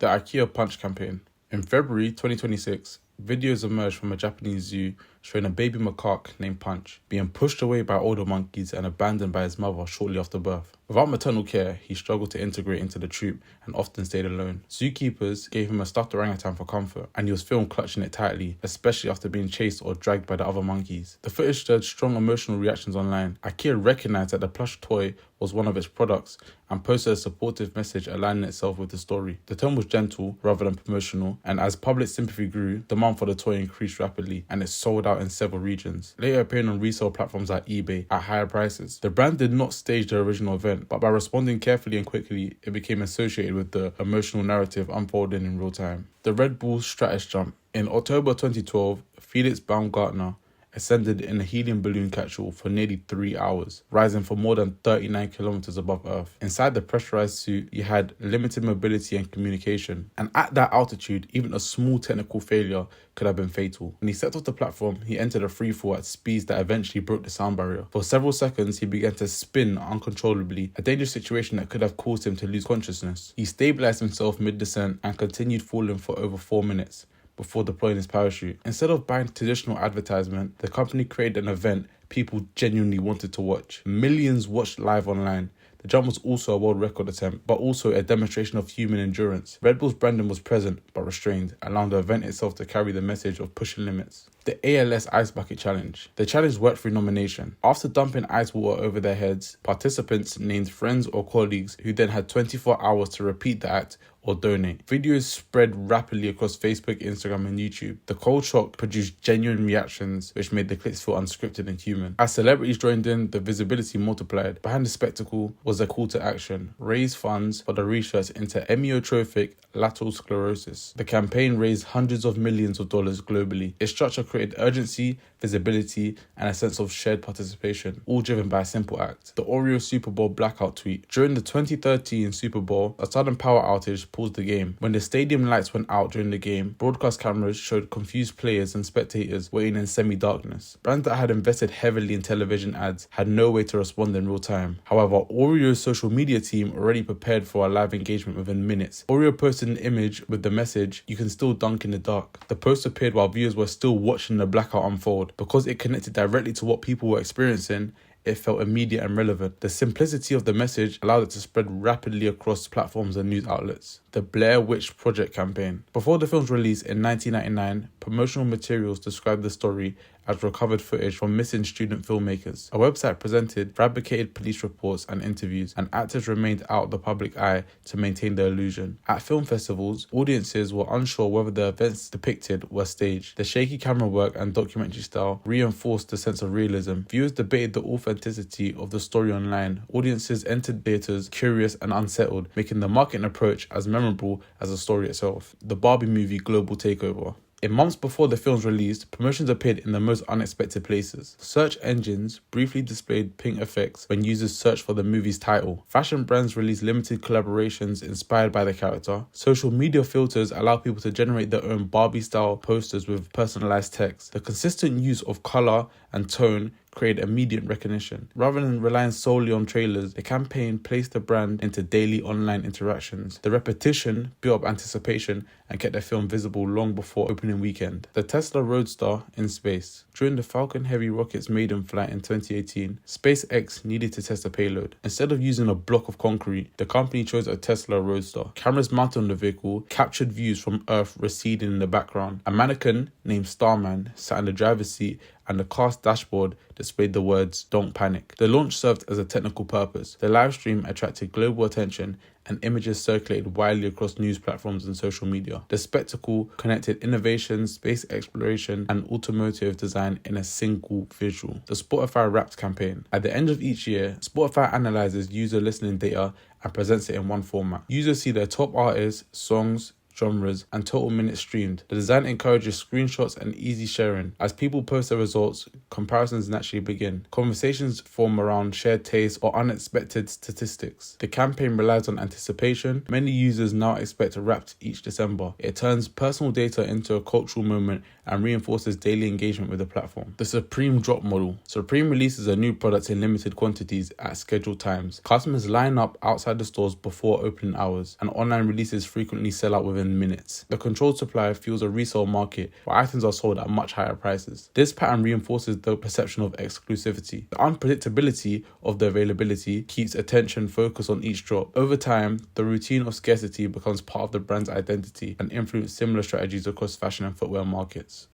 The IKEA Punch campaign. In February 2026, videos emerged from a Japanese zoo showing a baby macaque named Punch being pushed away by older monkeys and abandoned by his mother shortly after birth. Without maternal care, he struggled to integrate into the troop and often stayed alone. Zookeepers gave him a stuffed orangutan for comfort, and he was filmed clutching it tightly, especially after being chased or dragged by the other monkeys. The footage stirred strong emotional reactions online. IKEA recognized that the plush toy was one of its products and posted a supportive message aligning itself with the story. The tone was gentle rather than promotional, and as public sympathy grew, demand for the toy increased rapidly and it sold out in several regions, later appearing on resale platforms like eBay at higher prices. The brand did not stage the original event, but by responding carefully and quickly, it became associated with the emotional narrative unfolding in real time. The Red Bull Stratos jump. In October 2012, Felix Baumgartner ascended in a helium balloon capsule for nearly 3 hours, rising for more than 39 kilometers above Earth. Inside the pressurized suit, he had limited mobility and communication, and at that altitude, even a small technical failure could have been fatal. When he stepped off the platform, he entered a freefall at speeds that eventually broke the sound barrier. For several seconds, he began to spin uncontrollably, a dangerous situation that could have caused him to lose consciousness. He stabilized himself mid-descent and continued falling for over 4 minutes before deploying his parachute. Instead of buying traditional advertisement, the company created an event people genuinely wanted to watch. Millions watched live online. The jump was also a world record attempt, but also a demonstration of human endurance. Red Bull's branding was present, but restrained, allowing the event itself to carry the message of pushing limits. The ALS Ice Bucket Challenge. The challenge worked through nomination. After dumping ice water over their heads, participants named friends or colleagues who then had 24 hours to repeat the act or donate. Videos spread rapidly across Facebook, Instagram, and YouTube. The cold shock produced genuine reactions, which made the clips feel unscripted and human. As celebrities joined in, the visibility multiplied. Behind the spectacle was a call to action: raise funds for the research into amyotrophic lateral sclerosis. The campaign raised hundreds of millions of dollars globally. Its structure created urgency, visibility, and a sense of shared participation, all driven by a simple act: the Oreo Super Bowl blackout tweet. During the 2013 Super Bowl, a sudden power outage paused the game. When the stadium lights went out during the game, broadcast cameras showed confused players and spectators waiting in semi-darkness. Brands that had invested heavily in television ads had no way to respond in real time. However, Oreo's social media team already prepared for a live engagement within minutes. Oreo posted an image with the message, "You can still dunk in the dark." The post appeared while viewers were still watching the blackout unfold. Because it connected directly to what people were experiencing, it felt immediate and relevant. The simplicity of the message allowed it to spread rapidly across platforms and news outlets. The Blair Witch Project campaign. Before the film's release in 1999, promotional materials described the story as recovered footage from missing student filmmakers. A website presented fabricated police reports and interviews, and actors remained out of the public eye to maintain the illusion. At film festivals, audiences were unsure whether the events depicted were staged. The shaky camera work and documentary style reinforced the sense of realism. Viewers debated the authenticity of the story online. Audiences entered theaters curious and unsettled, making the marketing approach as memorable as the story itself. The Barbie Movie global takeover. In months before the film's release, promotions appeared in the most unexpected places. Search engines briefly displayed ping effects when users searched for the movie's title. Fashion brands released limited collaborations inspired by the character. Social media filters allow people to generate their own Barbie-style posters with personalized text. The consistent use of color and tone created immediate recognition. Rather than relying solely on trailers, the campaign placed the brand into daily online interactions. The repetition built up anticipation and kept the film visible long before opening weekend. The Tesla Roadster in space. During the Falcon Heavy rocket's maiden flight in 2018, SpaceX needed to test a payload. Instead of using a block of concrete, the company chose a Tesla Roadster. Cameras mounted on the vehicle captured views from Earth receding in the background. A mannequin named Starman sat in the driver's seat, and the car's dashboard displayed the words "Don't Panic." The launch served as a technical purpose. The live stream attracted global attention, and images circulated widely across news platforms and social media. The spectacle connected innovation, space exploration, and automotive design in a single visual. The Spotify Wrapped campaign. At the end of each year, Spotify analyzes user listening data and presents it in one format. Users see their top artists, songs, genres, and total minutes streamed. The design encourages screenshots and easy sharing. As people post their results, comparisons naturally begin. Conversations form around shared tastes or unexpected statistics. The campaign relies on anticipation. Many users now expect Wrapped each December. It turns personal data into a cultural moment and reinforces daily engagement with the platform. The Supreme Drop model. Supreme releases a new product in limited quantities at scheduled times. Customers line up outside the stores before opening hours, and online releases frequently sell out within minutes. The controlled supply fuels a resale market where items are sold at much higher prices. This pattern reinforces the perception of exclusivity. The unpredictability of the availability keeps attention focused on each drop. Over time, the routine of scarcity becomes part of the brand's identity and influences similar strategies across fashion and footwear markets.